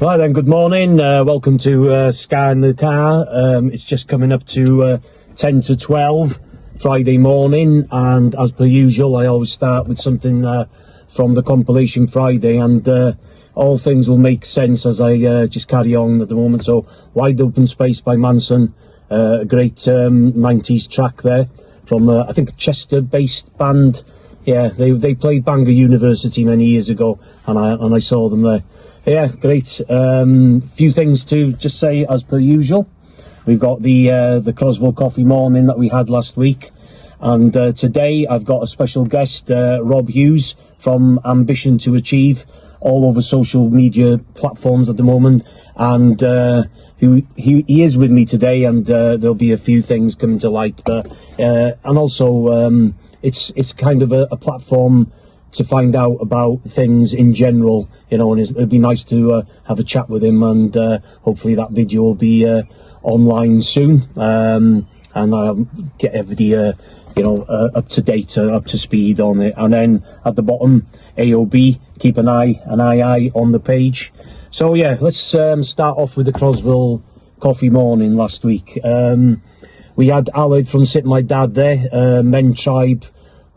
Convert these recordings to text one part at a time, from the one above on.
Right then, good morning. Welcome to Ska in the Car. It's just coming up to 10 to 12 Friday morning, and as per usual, I always start with something from the compilation Friday, and all things will make sense as I just carry on at the moment. So, Wide Open Space by Manson, a great 90s track there from I think a Chester-based band. Yeah, they played Bangor University many years ago, and I saw them there. Yeah, great. Few things to just say as per usual. We've got the Croswell Coffee Morning that we had last week, and today I've got a special guest, Rob Hughes from Ambition to Achieve, all over social media platforms at the moment, and he is with me today, and there'll be a few things coming to light, but and also it's kind of a platform to find out about things in general, you know, and it'd be nice to have a chat with him, and hopefully that video will be online soon, and I'll get everybody, up to date, up to speed on it. And then at the bottom, AOB, keep an eye on the page. So yeah, let's start off with the Croswell Coffee Morning last week. We had Aled from Sit My Dad there. Men Tribe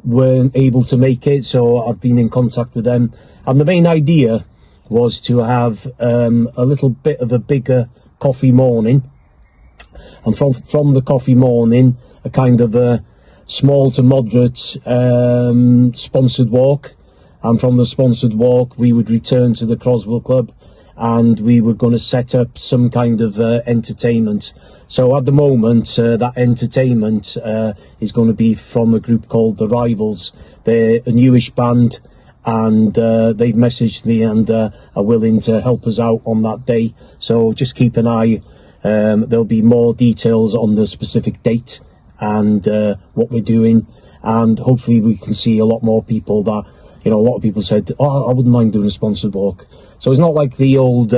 weren't able to make it, so I've been in contact with them, and the main idea was to have a little bit of a bigger coffee morning, and from the coffee morning, a kind of a small to moderate sponsored walk, and from the sponsored walk we would return to the Croswell Club, and we were going to set up some kind of entertainment. So at the moment, that entertainment is going to be from a group called The Rivals. They're a newish band, and they've messaged me and are willing to help us out on that day. So just keep an eye. There'll be more details on the specific date and what we're doing, and hopefully we can see a lot more people that, you know, a lot of people said, oh, I wouldn't mind doing a sponsored walk. So it's not like the old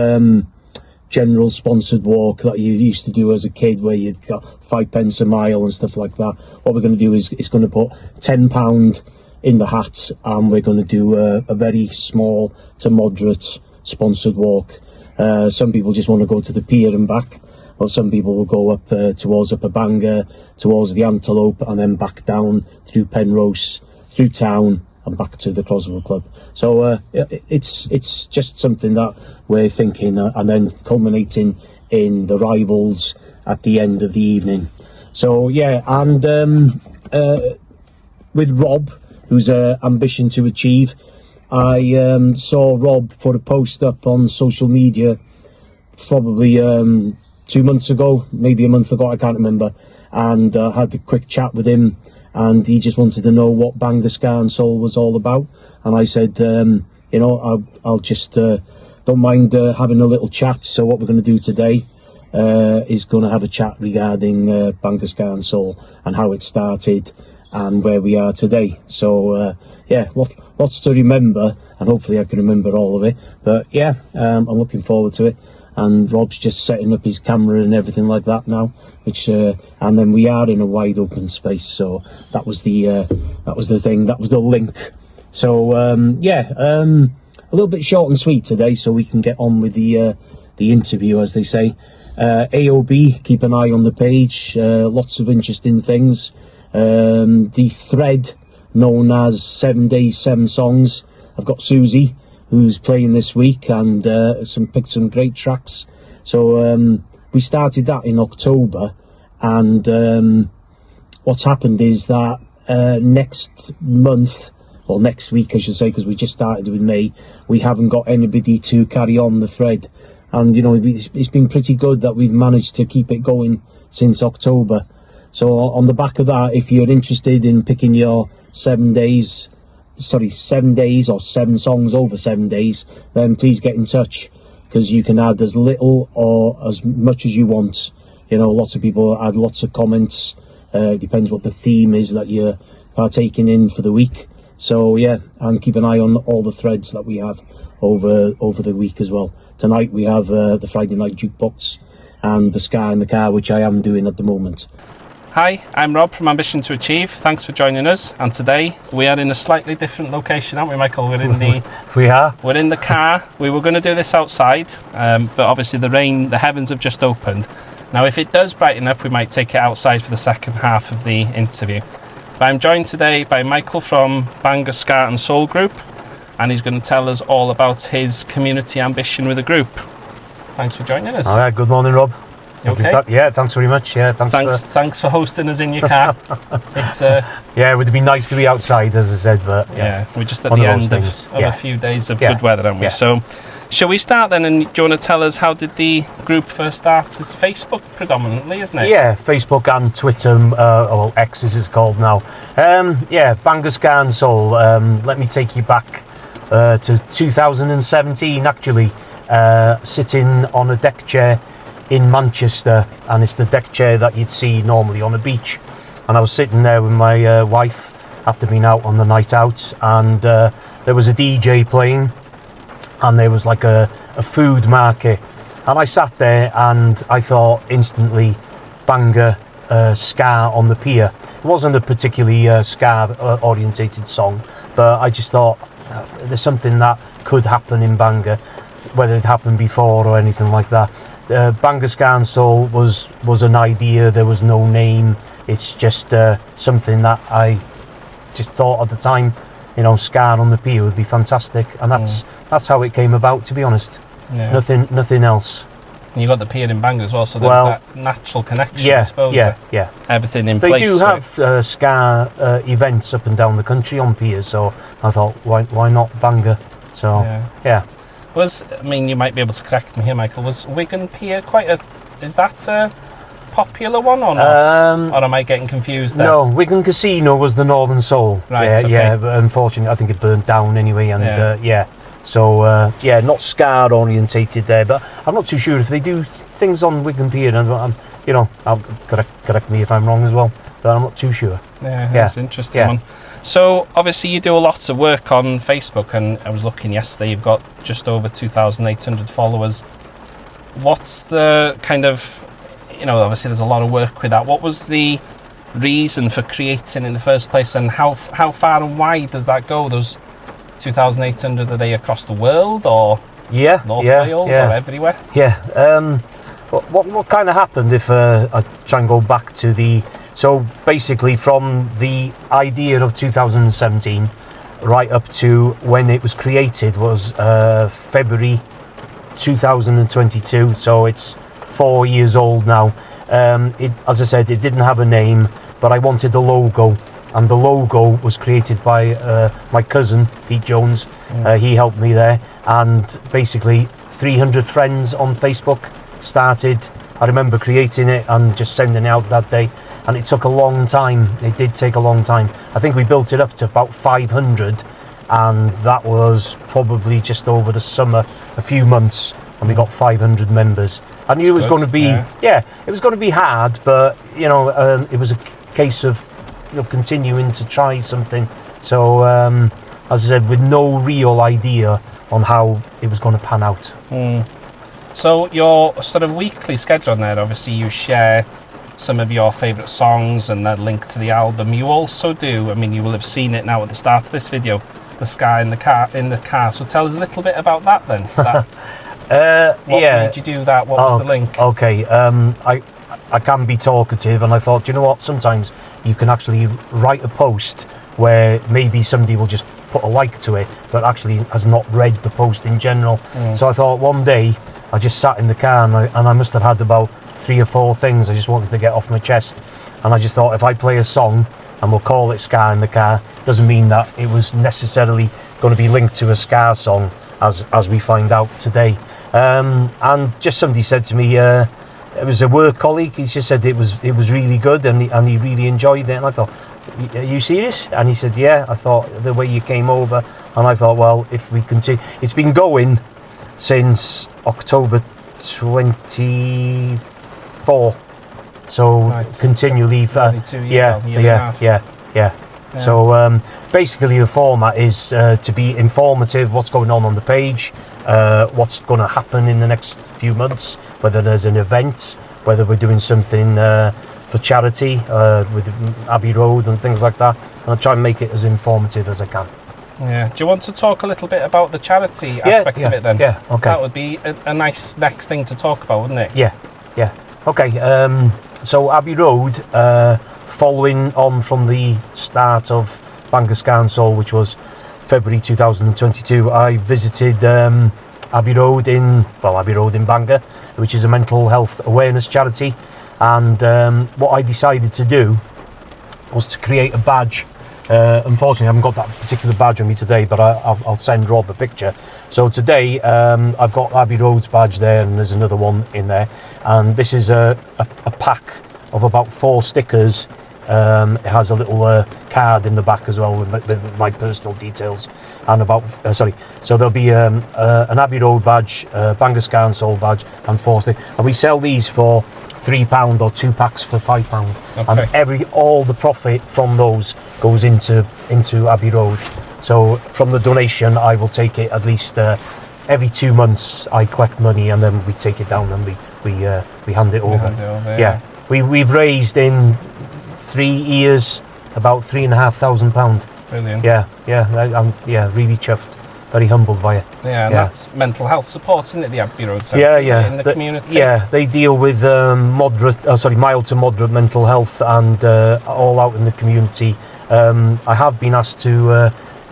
general sponsored walk that you used to do as a kid, where you'd got 5 pence a mile and stuff like that. What we're going to do is going to put £10 in the hat, and we're going to do a very small to moderate sponsored walk. Some people just want to go to the pier and back, but some people will go up towards Upper Bangor, towards the Antelope, and then back down through Penrose, through town, and back to the Croswell Club. So it's just something that we're thinking, and then culminating in the Rivals at the end of the evening. So yeah, and with Rob, who's Ambition to Achieve, I saw Rob put a post up on social media probably 2 months ago, maybe a month ago, I can't remember, and had a quick chat with him, and he just wanted to know what Bangor Ska Soul was all about. And I said, I'll just don't mind having a little chat. So what we're going to do today is going to have a chat regarding Bangor Ska Soul and how it started and where we are today. So yeah, lots to remember, and hopefully I can remember all of it. But yeah, I'm looking forward to it. And Rob's just setting up his camera and everything like that now, which and then we are in a wide open space, so that was the thing, that was the link. So a little bit short and sweet today, so we can get on with the interview, as they say. AOB, keep an eye on the page, lots of interesting things. The thread known as 7 Days 7 Songs, I've got Susie who's playing this week, and picked some great tracks. So we started that in October, and what's happened is that next month, or next week I should say, because we just started with May, we haven't got anybody to carry on the thread, and you know, it's been pretty good that we've managed to keep it going since October. So on the back of that, if you're interested in picking your 7 days or 7 songs over 7 days, then please get in touch, because you can add as little or as much as you want. You know, lots of people add lots of comments. It depends what the theme is that you're partaking in for the week. So yeah, and keep an eye on all the threads that we have over the week as well. Tonight we have the Friday night jukebox and the Ska in the Car, which I am doing at the moment. Hi, I'm Rob from Ambition to Achieve. Thanks for joining us. And today we are in a slightly different location, aren't we, Michael? We're in the We're in the car. We were going to do this outside, but obviously the heavens have just opened. Now, if it does brighten up, we might take it outside for the second half of the interview. But I'm joined today by Michael from Bangor Ska Soul group, and he's going to tell us all about his community ambition with the group. Thanks for joining us. All right, good morning, Rob. You okay? Yeah, thanks very much. Yeah, thanks for hosting us in your car. It's yeah, it would be nice to be outside, as I said, but yeah we're just at the end of a few days of good weather, aren't we? So, shall we start then? And do you want to tell us how did the group first start? It's Facebook predominantly, isn't it? Yeah, Facebook and Twitter, or X as it's called now. Yeah, Bangor Ska Soul. Let me take you back to 2017, actually, sitting on a deck chair in Manchester, and it's the deck chair that you'd see normally on a beach. And I was sitting there with my wife after being out on the night out, and there was a DJ playing, and there was like a food market, and I sat there and I thought instantly, Bangor Ska on the Pier. It wasn't a particularly Ska orientated song, but I just thought there's something that could happen in Bangor, whether it happened before or anything like that. Bangor Ska Soul was an idea. There was no name. It's just something that I just thought at the time, you know, Ska on the Pier would be fantastic, and that's how it came about, to be honest. Yeah. Nothing else. And you got the pier in Bangor as well, so there's that natural connection, I suppose. Yeah. Everything in place. They do have Ska events up and down the country on piers, so I thought, why not Bangor? So yeah. You might be able to correct me here, Michael. Was Wigan Pier is that a popular one or not? Or am I getting confused there? No, Wigan Casino was the Northern Soul. Right, but unfortunately I think it burnt down anyway, and so not Ska orientated there, but I'm not too sure if they do things on Wigan Pier, and I'll correct me if I'm wrong as well, but I'm not too sure. Yeah, that's an interesting one. So obviously you do a lot of work on Facebook, and I was looking yesterday, you've got just over 2,800 followers. What's the kind of, obviously there's a lot of work with that. What was the reason for creating in the first place, and how far and wide does that go? Those 2,800, are they across the world, or North Wales, or everywhere? What kind of happened, if I try and go back to so basically from the idea of 2017 right up to when it was created was February 2022, so it's 4 years old now. As I said, it didn't have a name, but I wanted a logo, and the logo was created by my cousin Pete Jones. He helped me there, and basically 300 friends on Facebook started. I remember creating it and just sending it out that day, and it took a long time. It did take a long time. I think we built it up to about 500, and that was probably just over the summer, a few months, and we got 500 members. I knew it was going to be it was going to be hard, but it was a case of continuing to try something. So as I said, with no real idea on how it was going to pan out. So your sort of weekly schedule on there, obviously you share some of your favourite songs and that link to the album. You also do, you will have seen it now at the start of this video, the Ska in the car. So tell us a little bit about that then. What made you do that? What was the link? Okay, I can be talkative, and I thought, you know what, sometimes you can actually write a post where maybe somebody will just put a like to it, but actually has not read the post in general. So I thought one day, I just sat in the car, and I must have had about 3 or 4 things I just wanted to get off my chest, and I just thought, if I play a song and we'll call it Ska in the Car, doesn't mean that it was necessarily going to be linked to a Ska song, as we find out today. And just somebody said to me, it was a work colleague, he just said it was really good, and he really enjoyed it, and I thought, are you serious? And he said, yeah. I thought, the way you came over, and I thought, well, if we continue, it's been going since October 24, so continually for 22 years, So basically the format is to be informative, what's going on the page, what's going to happen in the next few months, whether there's an event, whether we're doing something for charity with Abbey Road and things like that. And I try and make it as informative as I can. Yeah. Do you want to talk a little bit about the charity aspect of it then? Yeah, okay. That would be a nice next thing to talk about, wouldn't it? Yeah. Okay, so Abbey Road, following on from the start of Bangor Ska Soul, which was February 2022, I visited Abbey Road in Bangor, which is a mental health awareness charity. And what I decided to do was to create a badge. Unfortunately, I haven't got that particular badge on me today, but I'll send Rob a picture. So today, I've got Abbey Road's badge there, and there's another one in there. And this is a pack of about 4 stickers. It has a little card in the back as well with my personal details. And so there'll be an Abbey Road badge, Bangor Ska Soul badge, and 4 stickers. And we sell these for £3 or 2 packs for £5. Okay. And all the profit from those goes into Abbey Road. So from the donation, I will take it at least every 2 months. I collect money and then we take it down and we hand it over. Yeah. We've raised in 3 years about £3,500. Brilliant. I'm really chuffed. Very humbled by it. Yeah, and that's mental health support, isn't it? The Abbey Road Centre, in the community. Yeah, they deal with mild to moderate mental health and all out in the community. I have been asked to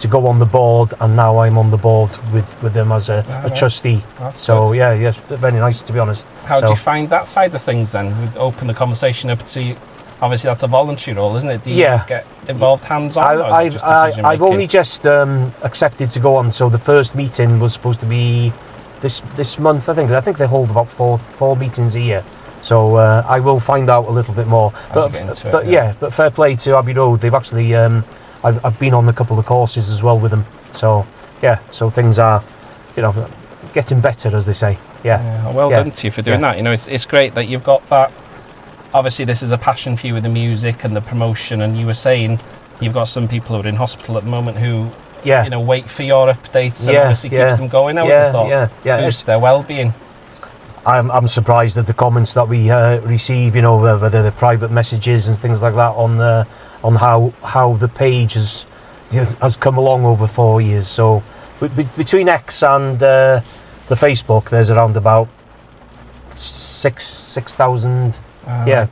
go on the board, and now I'm on the board with them as a trustee. That's good. Yes, very nice, to be honest. How do you find that side of things then? We'd open the conversation up to. Obviously, that's a voluntary role, isn't it? Do you get involved hands-on? I've only just accepted to go on. So the first meeting was supposed to be this month. I think they hold about four meetings a year. So I will find out a little bit more. But fair play to Abbey Road. They've actually I've been on a couple of courses as well with them. So so things are getting better, as they say. Well done to you for doing that. It's great that you've got that. Obviously, this is a passion for you with the music and the promotion, and you were saying you've got some people who are in hospital at the moment who, wait for your updates and obviously keeps them going. I would have thought boost their well-being. I'm surprised at the comments that we receive, whether they're private messages and things like that on how the page has come along over 4 years. So between X and the Facebook, there's around about 6,000.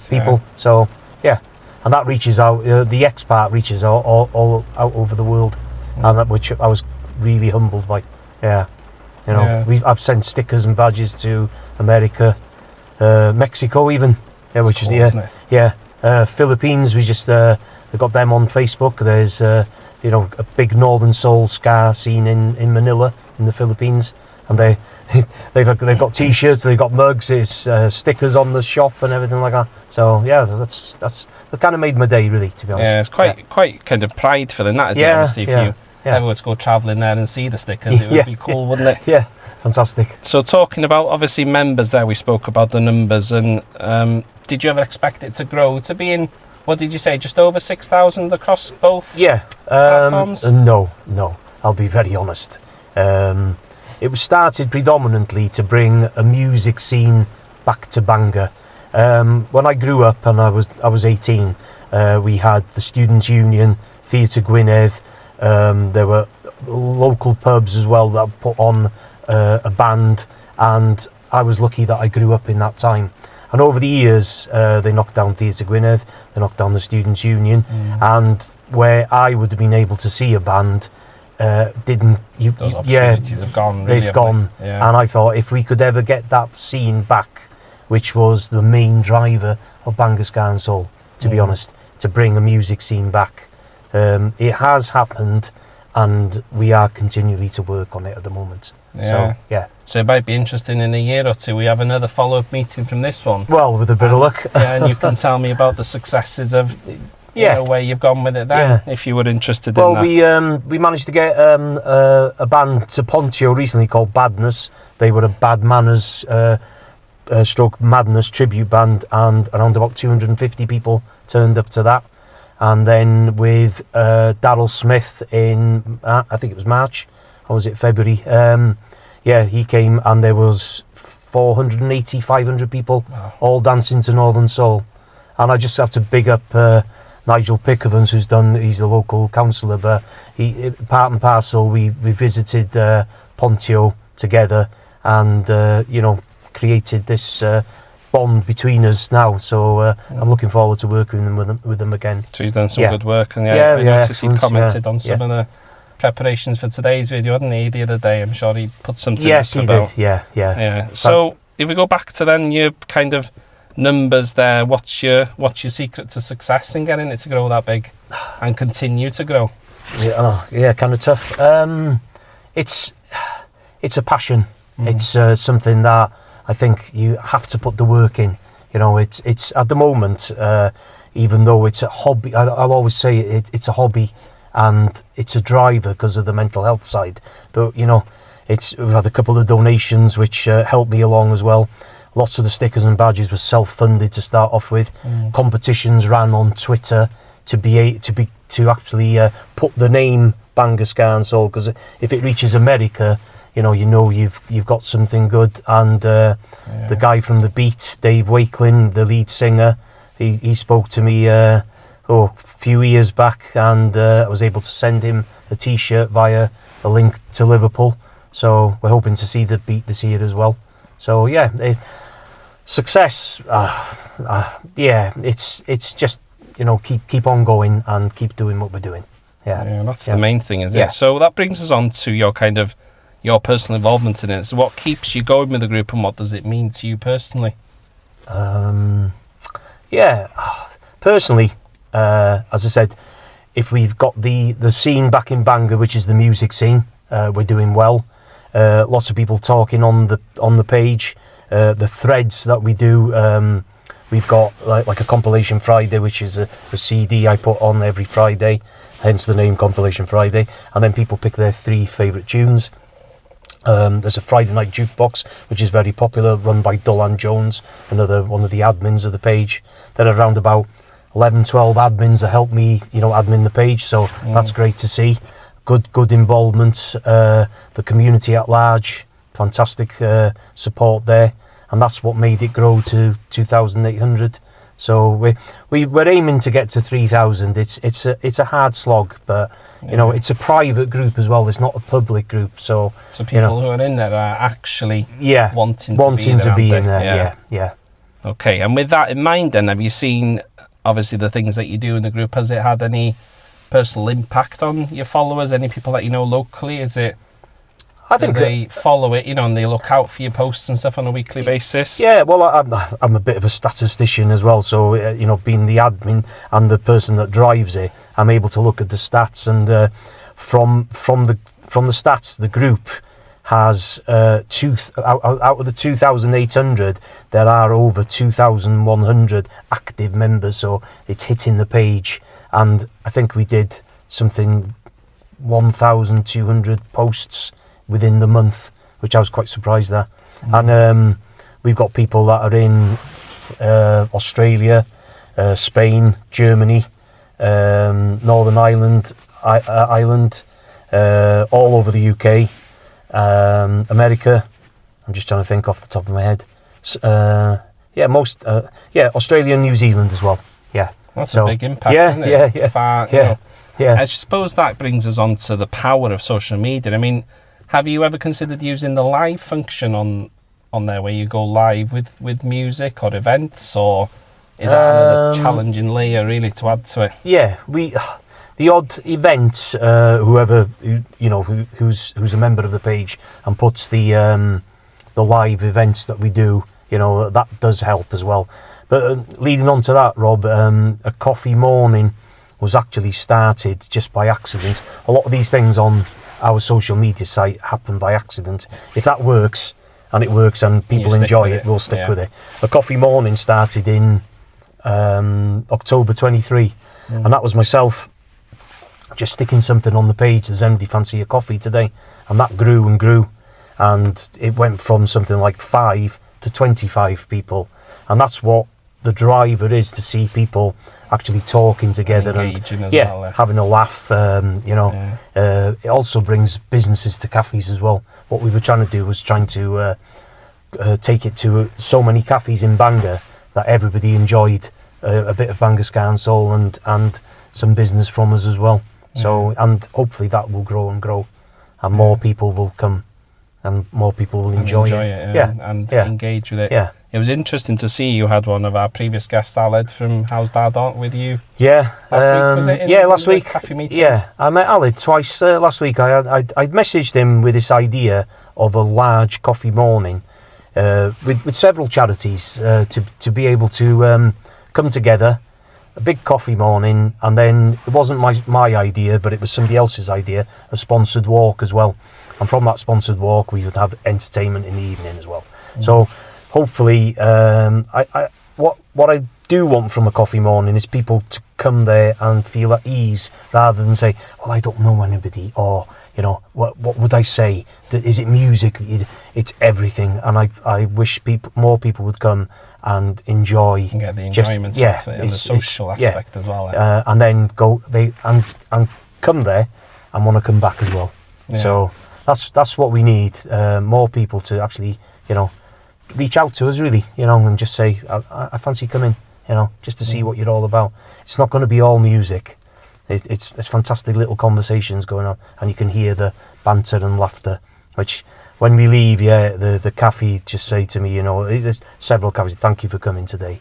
People. So and that reaches out. The X part reaches out all out over the world, and which I was really humbled by. I've sent stickers and badges to America, Mexico even. Which is Philippines. We just they got them on Facebook. There's a big Northern Soul ska scene in Manila in the Philippines, and they've got T-shirts, they've got mugs, it's stickers on the shop and everything like that. So that kind of made my day, really, to be honest. Yeah, it's quite kind of pride for them, that, isn't it? Obviously, if you ever were to go travelling there and see the stickers, it would be cool, wouldn't it? Yeah, fantastic. So talking about obviously members there, we spoke about the numbers, and did you ever expect it to grow to be in? What did you say? Just over 6,000 across both platforms? No. I'll be very honest. It was started predominantly to bring a music scene back to Bangor. When I grew up and I was 18, we had the Students' Union, Theatre Gwynedd. There were local pubs as well that put on a band, and I was lucky that I grew up in that time. And over the years, they knocked down Theatre Gwynedd, they knocked down the Students' Union, and where I would have been able to see a band, those opportunities have gone. Really, they've gone, and I thought if we could ever get that scene back, which was the main driver of Bangor Ska Soul, to be honest, to bring a music scene back, it has happened, and we are continually to work on it at the moment. So it might be interesting in a year or two. We have another follow-up meeting from this one. Well, with a bit of luck, and you can tell me about the successes of. Where you've gone with it then, if you were interested in that. Well, we managed to get a band to Pontio recently called Badness. They were a Bad Manners stroke Madness tribute band, and around about 250 people turned up to that. And then with Daryl Smith in, I think it was March, or was it February? He came, and there was 480, 500 people all dancing to Northern Soul. And I just have to big up Nigel Pickavans, he's the local councillor, but part and parcel, we visited Pontio together, and created this bond between us now. So I'm looking forward to working with them again. So he's done some good work, and I noticed he commented on some of the preparations for today's video, hadn't he, the other day? I'm sure he put something up about. Yes, he did. Yeah. So if we go back to then your kind of numbers there, what's your secret to success in getting it to grow that big and continue to grow? Kind of tough. It's a passion. It's something that I think you have to put the work in. It's at the moment, even though it's a hobby, I'll always say it's a hobby, and it's a driver because of the mental health side. But we've had a couple of donations which helped me along as well. Lots of the stickers and badges were self-funded to start off with. Competitions ran on Twitter to actually put the name Bangor Ska Soul, because if it reaches America, you've got something good. And the guy from The Beat, Dave Wakelin, the lead singer, he spoke to me a few years back, and I was able to send him a t-shirt via a link to Liverpool. So we're hoping to see The Beat this year as well. So success, it's just keep on going and keep doing what we're doing. That's the main thing, isn't it? So that brings us on to your personal involvement in it. So what keeps you going with the group, and what does it mean to you personally? Personally, as I said, if we've got the scene back in Bangor, which is the music scene, we're doing well. Lots of people talking on the page. The threads that we do, we've got like a compilation Friday, which is a CD I put on every Friday, hence the name Compilation Friday, and then people pick their 3 favourite tunes. There's a Friday night jukebox, which is very popular, run by Dolan Jones, another one of the admins of the page. There are around about 11, 12 admins that help me, admin the page, so that's great to see. Good involvement, the community at large, fantastic support there, and that's what made it grow to 2,800. So we're aiming to get to 3,000. It's a hard slog, but it's a private group as well. It's not a public group. So people who are in there are actually wanting to be in there. Yeah. Okay, and with that in mind, then, have you seen obviously the things that you do in the group? Has it had any personal impact on your followers? Any people that you know locally? Is it? I think they follow it, and they look out for your posts and stuff on a weekly basis. Yeah, well, I'm a bit of a statistician as well, so being the admin and the person that drives it, I'm able to look at the stats, and from the stats, the group has out of the 2,800, there are over 2,100 active members, so it's hitting the page, and I think we did something 1,200 posts within the month, which I was quite surprised at. And we've got people that are in Australia, Spain, Germany, Northern Ireland, all over the UK, America. I'm just trying to think off the top of my head. Australia and New Zealand as well. That's a big impact, isn't it? Yeah. I suppose that brings us on to the power of social media. I mean, have you ever considered using the live function on there, where you go live with music or events, or is that another challenging layer really to add to it? Yeah, the odd event, whoever who's a member of the page and puts the live events that we do, that does help as well. But leading on to that, Rob, a coffee morning was actually started just by accident. A lot of these things on our social media site happen by accident. If that works, and people enjoy it, we'll stick with it. A coffee morning started in October 23, and that was myself just sticking something on the page. Does anybody fancy a coffee today? And that grew and grew, and it went from something like 5 to 25 people, and that's what the driver is, to see people actually talking together and having a laugh. It also brings businesses to cafes as well. What we were trying to do was trying to take it to so many cafes in Bangor that everybody enjoyed a bit of Bangor Ska Soul and some business from us as well. So, and hopefully that will grow and grow, and more people will come, and more people will enjoy it. And engage with it. Yeah. It was interesting to see you had one of our previous guests, Aled from How's Dad On, with you. Yeah. Last week, was it? Last week. Cafe meetings? Yeah, I met Aled twice last week. I'd messaged him with this idea of a large coffee morning with several charities to be able to come together, a big coffee morning, and then it wasn't my idea, but it was somebody else's idea, a sponsored walk as well. And from that sponsored walk, we would have entertainment in the evening as well. So hopefully, what I do want from a coffee morning is people to come there and feel at ease, rather than say, well, I don't know anybody, or what would I say? Is it music? It's everything. And I wish more people would come and enjoy. And get the enjoyment and the social aspect as well. And then and come there and want to come back as well. Yeah. So that's what we need. More people to actually, reach out to us really, and just say, I fancy coming, just to see what you're all about. It's not going to be all music. It's fantastic little conversations going on, and you can hear the banter and laughter, which when we leave, the cafe just say to me, there's several cafes, thank you for coming today,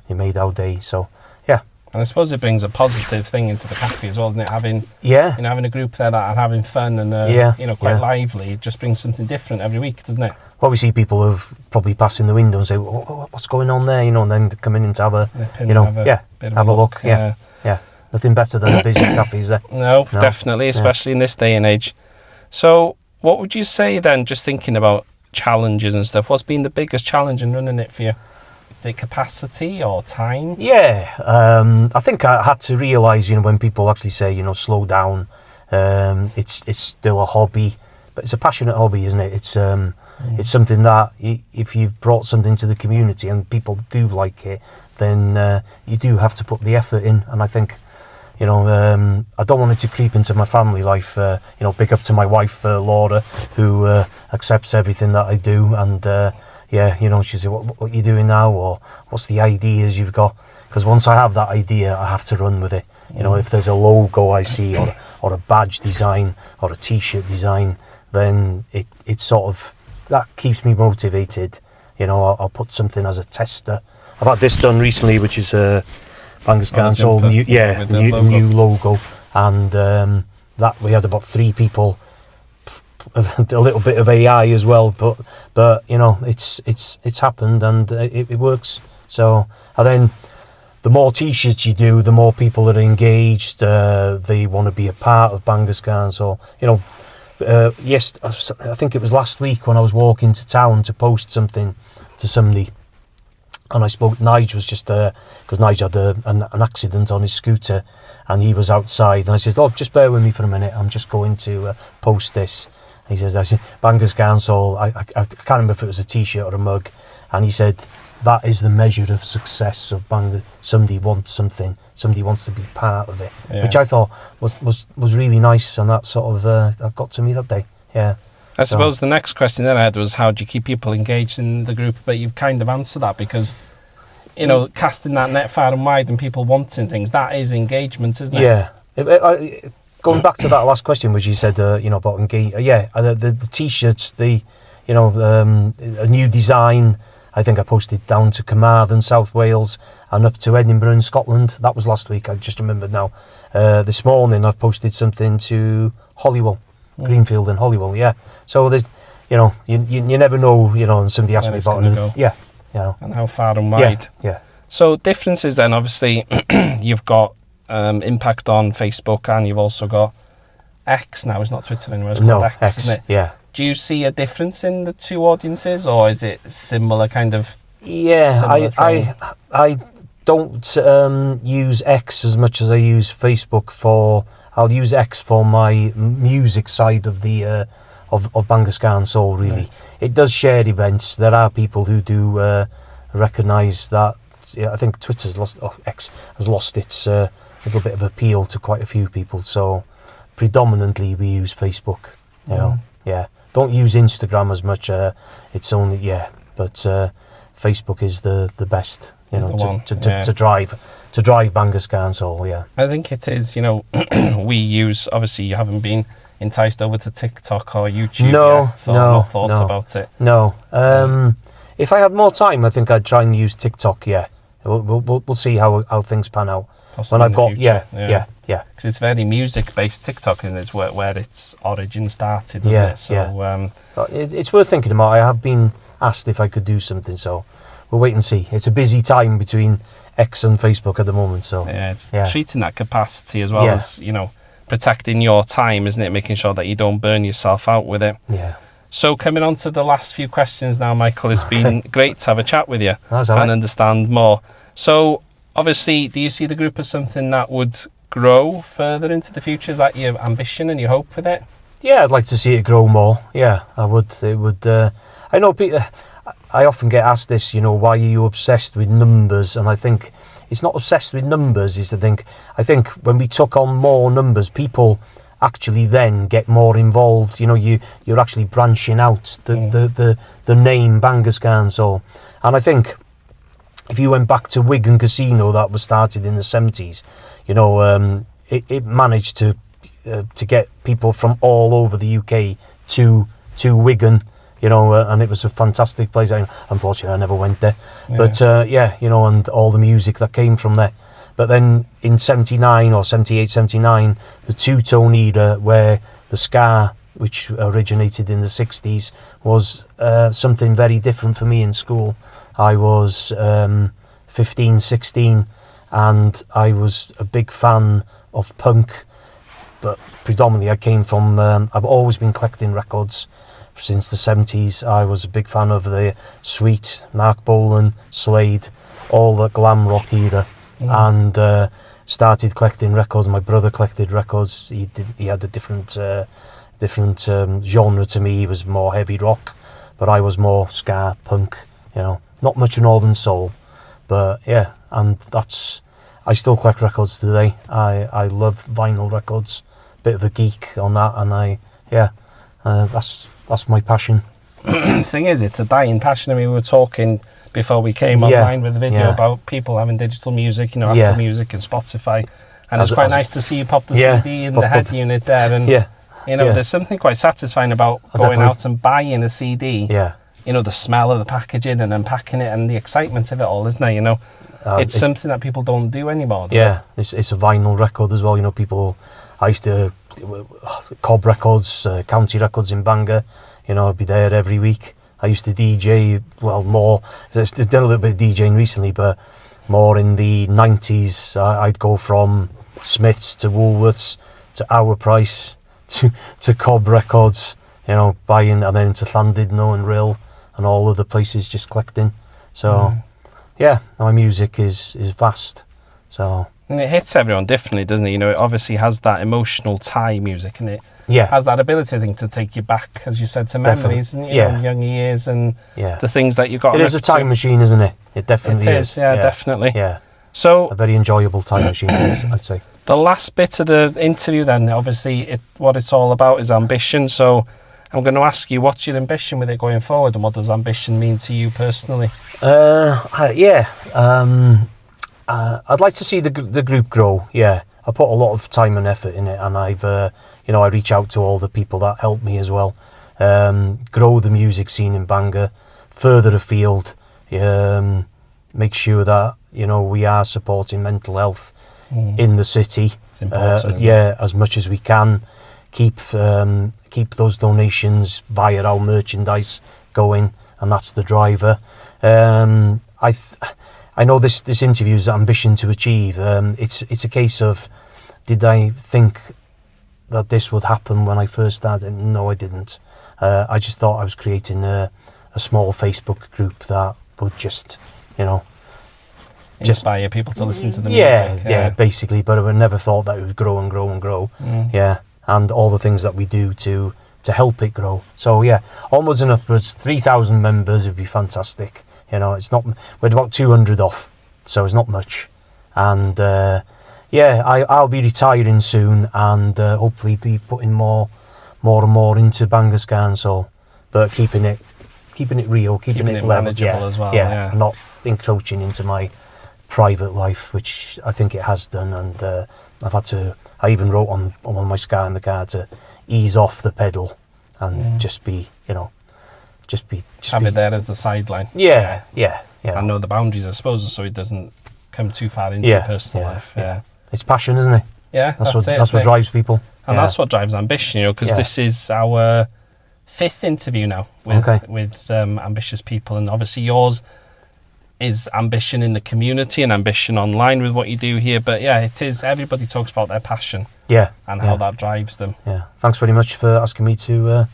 you made our day. So yeah. And I suppose it brings a positive thing into the cafe as well, isn't it? Having a group there that are having fun and quite lively, it just brings something different every week, doesn't it? Well, we see people who've probably passed in the window and say, what's going on there, and then come in and have a look. Yeah. Nothing better than a busy cafe, is there? No, definitely, especially in this day and age. So what would you say then, just thinking about challenges and stuff, what's been the biggest challenge in running it for you? Is it capacity or time? Yeah, I think I had to realise, when people actually say, slow down, it's still a hobby, but it's a passionate hobby, isn't it? It's something that if you've brought something to the community and people do like it, then you do have to put the effort in. And I think, I don't want it to creep into my family life. Big up to my wife, Laura, who accepts everything that I do. And she said, what are you doing now? Or what's the ideas you've got? Because once I have that idea, I have to run with it. If there's a logo I see, or a badge design, or a T-shirt design, then it's sort of, that keeps me motivated. I'll put something as a tester. I've had this done recently, which is Bangor Ska Soul new logo, and that we had about 3 people, a little bit of AI as well, but it's happened, and it works. So, and then the more T-shirts you do, the more people are engaged. They want to be a part of Bangor Ska Soul. Yes, I think it was last week when I was walking to town to post something to somebody, and I spoke. Nige was just there because Nige had an accident on his scooter, and he was outside. And I said, just bear with me for a minute. I'm just going to post this. And he says, I said, Bangor Ska Soul. I can't remember if it was a T-shirt or a mug. And he said, that is the measure of success of Bangor. Somebody wants something. Somebody wants to be part of it, which I thought was really nice, and that sort of that got to me that day. Yeah. I suppose the next question that I had was, how do you keep people engaged in the group? But you've kind of answered that, because casting that net far and wide and people wanting things, that is engagement, isn't it? Yeah. Going back to that last question, which you said, about engage. The T-shirts, a new design. I think I posted down to Carmarthen, South Wales, and up to Edinburgh in Scotland. That was last week. I just remembered now. This morning I've posted something to Holywell, Greenfield and Holywell. Yeah. So there's, you never know. And somebody asked me about it. Yeah. And how far and wide. Yeah. So differences then. Obviously, you've got impact on Facebook, and you've also got X now. It's not Twitter anymore. It's called X, isn't it? Yeah. Do you see a difference in the two audiences, or is it similar kind of? Yeah, I don't use X as much as I use Facebook I'll use X for my music side of the of Bangor Ska Soul. Really, right. It does share events. There are people who do recognise that. Yeah, I think X has lost its little bit of appeal to quite a few people. So predominantly we use Facebook. Yeah. Don't use Instagram as much. It's only but Facebook is the best, you know, the one, to drive Bangor Ska Soul. Yeah, I think it is. You know, we use, obviously you haven't been enticed over to TikTok or YouTube yet, or no thoughts about it. No. If I had more time, I think I'd try and use TikTok. Yeah, we'll see how things pan out. Possibly when I've got future, yeah. Because it's very music based TikTok, and it's where its origin started, isn't it? So it's worth thinking about. I have been asked if I could do something, so we'll wait and see. It's a busy time between X and Facebook at the moment, so it's treating that capacity as well as, you know, protecting your time, isn't it? Making sure that you don't burn yourself out with it. Yeah. So coming on to the last few questions now, Michael, it's been great to have a chat with you and understand more. So obviously, do you see the group as something that would grow further into the future? Is that your ambition and your hope with it? Yeah, I'd like to see it grow more. Yeah, I would. It would. I know people. I often get asked this, you know, why are you obsessed with numbers? And I think it's not obsessed with numbers. Is to think. I think when we took on more numbers, people actually then get more involved. You know, you're actually branching out the name Bangor Ska Soul. And I think if you went back to Wigan Casino, that was started in the 70s, you know, it managed to get people from all over the UK to Wigan, you know, and it was a fantastic place. Unfortunately, I never went there, but you know, and all the music that came from there. But then in 79 or 78, 79, the two-tone era, where the ska, which originated in the 60s, was something very different for me in school. I was 15, 16, and I was a big fan of punk, but predominantly I came from, I've always been collecting records since the 70s. I was a big fan of the Sweet, Mark Bolan, Slade, all the glam rock era, and started collecting records. My brother collected records. He had a different genre to me. He was more heavy rock, but I was more ska, punk, you know, not much Northern Soul, but yeah, and I still collect records today. I love vinyl records, bit of a geek on that, and that's my passion. Thing is, it's a dying passion. I mean, we were talking before we came online with the video about people having digital music, you know, Apple Music and Spotify, and it's quite nice to see you pop the CD in the head unit there, and you know, there's something quite satisfying about going out and buying a CD. You know, the smell of the packaging and unpacking it and the excitement of it all, isn't there? You know, it's something that people don't do anymore. It's a vinyl record as well. You know, I used to Cobb Records, County Records in Bangor. You know, I'd be there every week. I used to DJ, well, more. I've done a little bit of DJing recently, but more in the 90s. I'd go from Smiths to Woolworths to Our Price to Cobb Records. You know, buying, and then into Llandudno and Rill and all other places, just collecting. So, my music is vast. So, and it hits everyone differently, doesn't it? You know, it obviously has that emotional tie, music, and it has that ability, I think, to take you back, as you said, to memories and you know, younger years and the things that you got. It is a time machine, isn't it? It definitely is. Yeah, definitely. Yeah. So a very enjoyable time machine, I'd say. The last bit of the interview, then, obviously, what it's all about is ambition. So I'm going to ask you, what's your ambition with it going forward, and what does ambition mean to you personally? I'd like to see the group grow. Yeah, I put a lot of time and effort in it, and I've, you know, I reach out to all the people that help me as well. Grow the music scene in Bangor, further afield. Make sure that, you know, we are supporting mental health in the city. It's important. As much as we can. Keep those donations via our merchandise going, and that's the driver. I know this interview is ambition to achieve. It's a case of, did I think that this would happen when I first started? No, I didn't. I just thought I was creating a small Facebook group that would just, you know, inspire people to listen to the music. Yeah, basically. But I never thought that it would grow and grow and grow. Yeah, and all the things that we do to help it grow. So yeah, onwards and upwards. 3,000 members would be fantastic. You know, it's not. We're about 200 off, so it's not much. And I'll be retiring soon, and hopefully be putting more and more into Bangor Ska Soul, but keeping it keeping it real, keeping it level, manageable as well. Yeah, not encroaching into my private life, which I think it has done. And I even wrote on one of my Ska in the Car to ease off the pedal and just be, just have be it there as the sideline. Yeah. And know the boundaries, I suppose, so it doesn't come too far into your personal life. Yeah. It's passion, isn't it? Yeah, That's what drives people. And that's what drives ambition, because this is our 5th interview now with ambitious people, and obviously yours is ambition in the community and ambition online with what you do here. But yeah, it is, everybody talks about their passion and how that drives them. Yeah, thanks very much for asking me to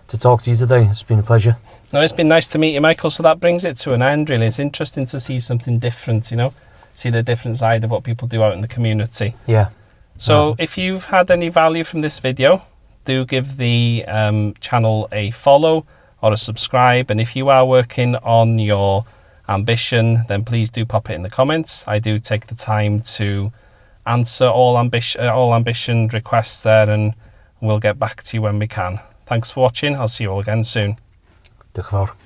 talk to you today. It's been a pleasure. No, it's been nice to meet you, Michael. So that brings it to an end, really. It's interesting to see something different, see the different side of what people do out in the community. Yeah. So if you've had any value from this video, do give the channel a follow or a subscribe. And if you are working on your ambition, then please do pop it in the comments. I do take the time to answer all ambition requests there, and we'll get back to you when we can. Thanks for watching. I'll see you all again soon. Diolch yn fawr.